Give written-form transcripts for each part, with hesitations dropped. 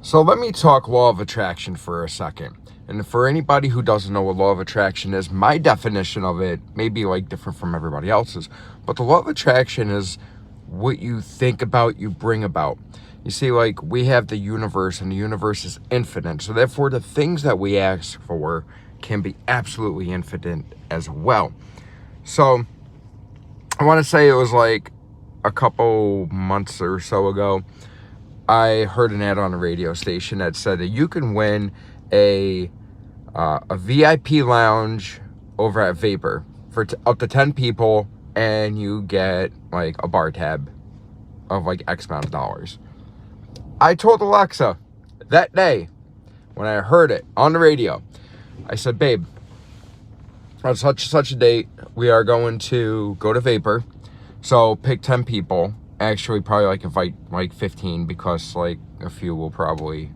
So let me talk law of attraction for a second. And for anybody who doesn't know what law of attraction is, my definition of it may be like different from everybody else's. But the law of attraction is what you think about, you bring about. You see, like, we have the universe, and the universe is infinite. So therefore, the things that we ask for can be absolutely infinite as well. So I want to say it was like a couple months or so ago, I heard an ad on a radio station that said that you can win a VIP lounge over at Vapor for up to 10 people, and you get like a bar tab of like X amount of dollars. I told Alexa that day when I heard it on the radio, I said, babe, on such a date, we are going to go to Vapor. So pick 10 people. Actually, probably like invite like 15 because like a few will probably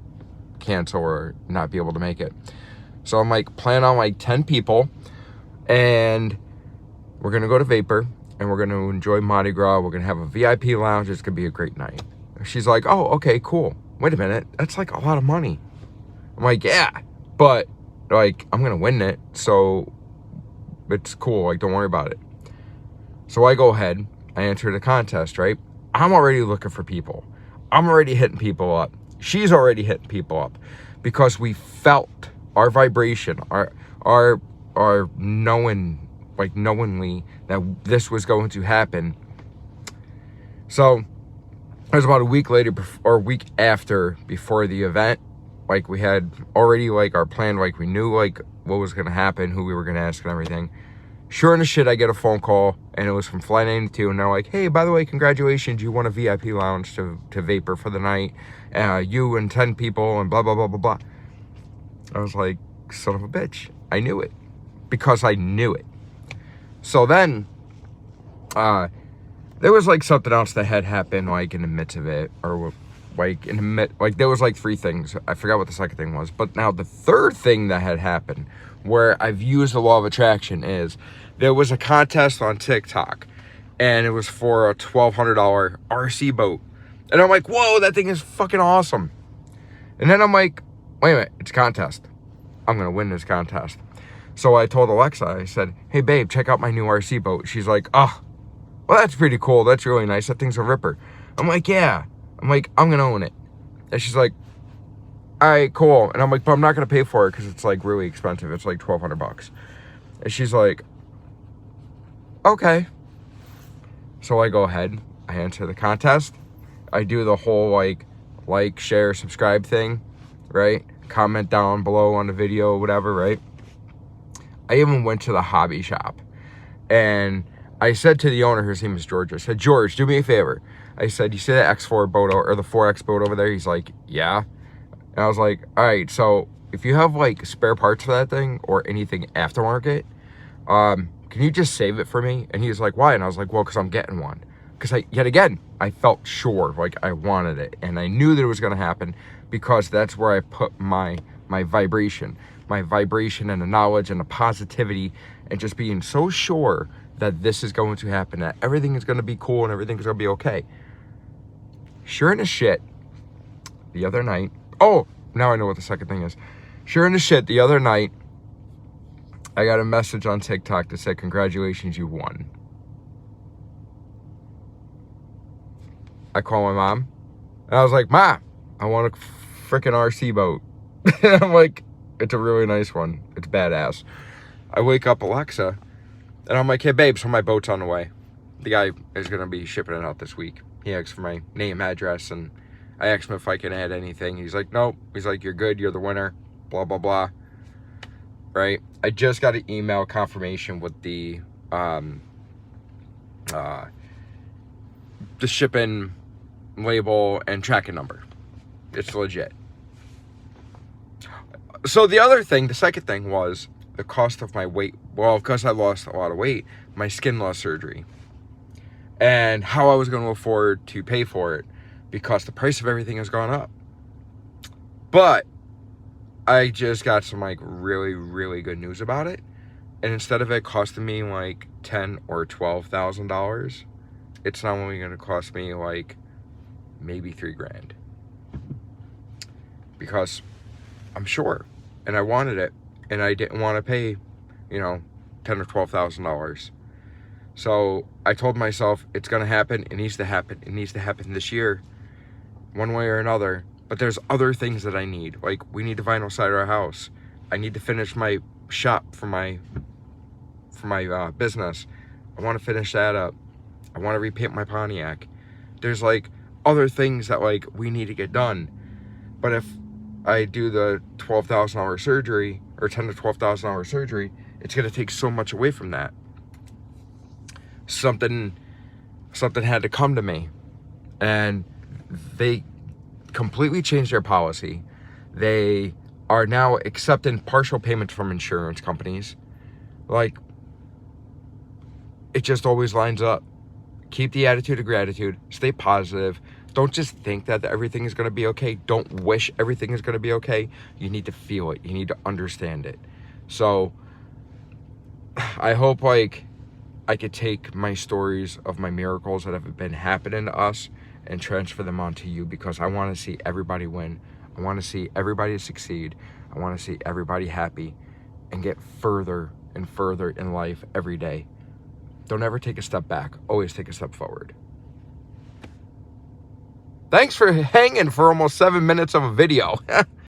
cancel or not be able to make it. So I'm like, plan on like 10 people, and we're going to go to Vapor, and we're going to enjoy Mardi Gras. We're going to have a VIP lounge. It's going to be a great night. She's like, oh, okay, cool. Wait a minute. That's like a lot of money. I'm like, yeah, but like, I'm going to win it. So it's cool. Like, don't worry about it. So I go ahead. I enter the contest, right? I'm already looking for people. I'm already hitting people up. She's already hitting people up because we felt our vibration, our knowing, like knowingly that this was going to happen. So it was about a week later or a week after before the event. Like, we had already like our plan, like we knew like what was going to happen, who we were going to ask and everything. Sure enough shit, I get a phone call, and it was from Flight 92, and they're like, hey, by the way, congratulations, you won a VIP lounge to Vapor for the night, you and 10 people, and blah, blah, blah, blah, blah. I was like, son of a bitch. I knew it, because I knew it. So then, there was, like, something else that had happened, like, in the midst of it, or, like, there was, like, 3 things. I forgot what the second thing was, but now the third thing that had happened, where I've used the law of attraction, is there was a contest on TikTok, and it was for a $1,200 RC boat. And I'm like, whoa, that thing is fucking awesome. And then I'm like, wait a minute, it's a contest. I'm going to win this contest. So I told Alexa, I said, hey, babe, check out my new RC boat. She's like, oh, well, that's pretty cool. That's really nice. That thing's a ripper. I'm like, yeah. I'm like, I'm going to own it. And she's like, all right, cool. And I'm like, but I'm not going to pay for it because it's like really expensive. It's like $1,200. And she's like, okay. So I go ahead. I enter the contest. I do the whole like, share, subscribe thing, right? Comment down below on the video, whatever, right? I even went to the hobby shop. And I said to the owner, his name is George, I said, George, do me a favor. I said, you see the X4 boat or the 4X boat over there? He's like, yeah. And I was like, all right, so if you have like spare parts for that thing or anything aftermarket, can you just save it for me? And he was like, why? And I was like, well, because I'm getting one. Because yet again, I felt sure, like I wanted it. And I knew that it was going to happen because that's where I put my vibration and the knowledge and the positivity and just being so sure that this is going to happen, that everything is going to be cool and everything is going to be okay. Sure in the shit, the other night, oh, now I know what the second thing is. Sure in the shit, the other night, I got a message on TikTok that said, congratulations, you won. I call my mom, and I was like, Ma, I want a freaking RC boat. And I'm like, it's a really nice one. It's badass. I wake up Alexa, and I'm like, hey, babe, so my boat's on the way. The guy is going to be shipping it out this week. He asked for my name, address, and I asked him if I can add anything. He's like, nope. He's like, you're good. You're the winner. Blah, blah, blah. Right? I just got an email confirmation with the shipping label and tracking number. It's legit. So the other thing, the second thing was the cost of my weight. Well, because I lost a lot of weight, my skin loss surgery. And how I was going to afford to pay for it because the price of everything has gone up. But I just got some like really, really good news about it. And instead of it costing me like $10,000 or $12,000, it's now only going to cost me like maybe $3,000. because I'm sure, and I wanted it, and I didn't want to pay, you know, $10,000 or $12,000. So I told myself, it's gonna happen. It needs to happen. It needs to happen this year, one way or another. But there's other things that I need. Like, we need to vinyl side our house. I need to finish my shop for my business. I want to finish that up. I want to repaint my Pontiac. There's like other things that like we need to get done. But if I do the $12,000 surgery, or $10,000 to $12,000 surgery, it's gonna take so much away from that. Something had to come to me, and they completely changed their policy. They are now accepting partial payments from insurance companies. Like, it just always lines up. Keep the attitude of gratitude. Stay positive. Don't just think that everything is going to be okay. Don't wish everything is going to be okay. You need to feel it. You need to understand it. So I hope like I could take my stories of my miracles that have been happening to us and transfer them onto you, because I want to see everybody win. I want to see everybody succeed. I want to see everybody happy and get further and further in life every day. Don't ever take a step back. Always take a step forward. Thanks for hanging for almost 7 minutes of a video.